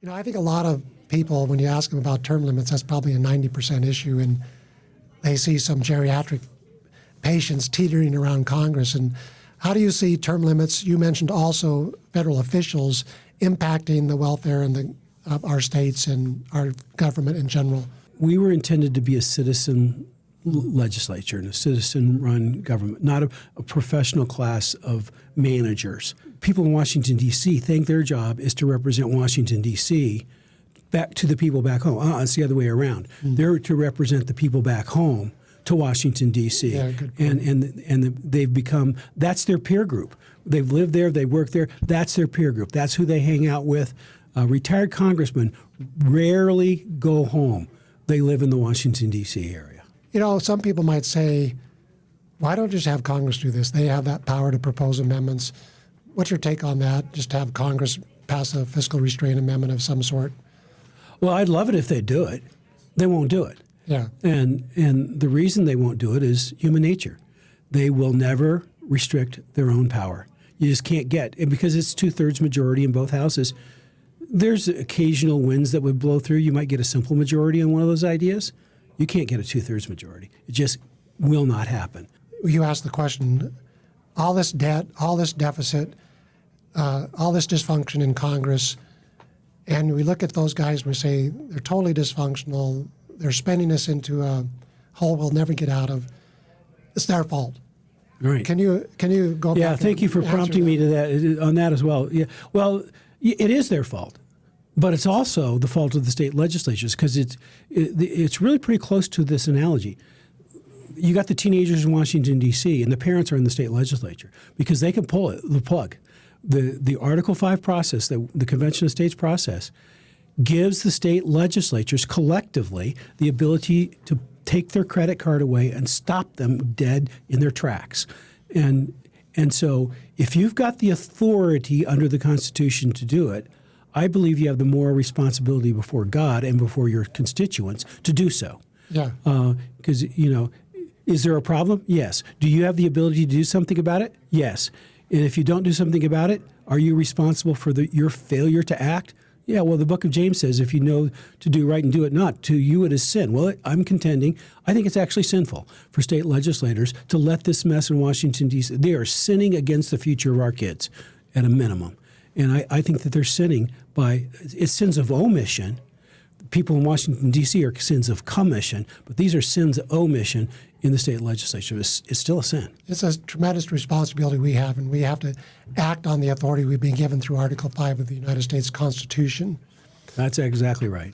You know, I think a lot of people, when you ask them about term limits, that's probably a 90% issue, and they see some geriatric patients teetering around Congress. And how do you see term limits? You mentioned also federal officials impacting the welfare of our states and our government in general. We were intended to be a citizen legislature and a citizen-run government, not a professional class of managers. People in Washington, D.C. think their job is to represent Washington, D.C. back to the people back home. It's the other way around. They're to represent the people back home to Washington, D.C. Yeah, good point. And they've become, that's their peer group. They've lived there, they work there, that's their peer group. That's who they hang out with. Retired congressmen rarely go home. They live in the Washington, D.C. area. You know, some people might say, why don't you just have Congress do this? They have that power to propose amendments. What's your take on that, just to have Congress pass a fiscal restraint amendment of some sort? Well, I'd love it if they do it. They won't do it. Yeah. And the reason they won't do it is human nature. They will never restrict their own power. You just can't get, and because it's 2/3 majority in both houses, there's occasional winds that would blow through. You might get a simple majority on one of those ideas. You can't get a 2/3 majority. It just will not happen. You asked the question, all this debt, all this deficit, all this dysfunction in Congress, and we look at those guys and we say they're totally dysfunctional. They're spending us into a hole we'll never get out of. It's their fault. Right. Can you go back? Yeah, thank you for prompting me to that on that as well. Yeah. Well, it is their fault, but it's also the fault of the state legislatures because it's really pretty close to this analogy. You got the teenagers in Washington, D.C., and the parents are in the state legislature because they can pull the plug. The Article 5 process, the Convention of States process, gives the state legislatures collectively the ability to take their credit card away and stop them dead in their tracks. And so if you've got the authority under the Constitution to do it, I believe you have the moral responsibility before God and before your constituents to do so. Yeah. Because, is there a problem? Yes. Do you have the ability to do something about it? Yes. And if you don't do something about it, are you responsible for your failure to act? Yeah, well, the book of James says if you know to do right and do it not, to you it is sin. Well, I'm contending, I think it's actually sinful for state legislators to let this mess in Washington, D.C. They are sinning against the future of our kids at a minimum. And I think that they're sinning it's sins of omission. People in Washington, D.C. are sins of commission, but these are sins of omission in the state legislature. It's still a sin. It's a tremendous responsibility we have, and we have to act on the authority we've been given through Article 5 of the United States Constitution. That's exactly right.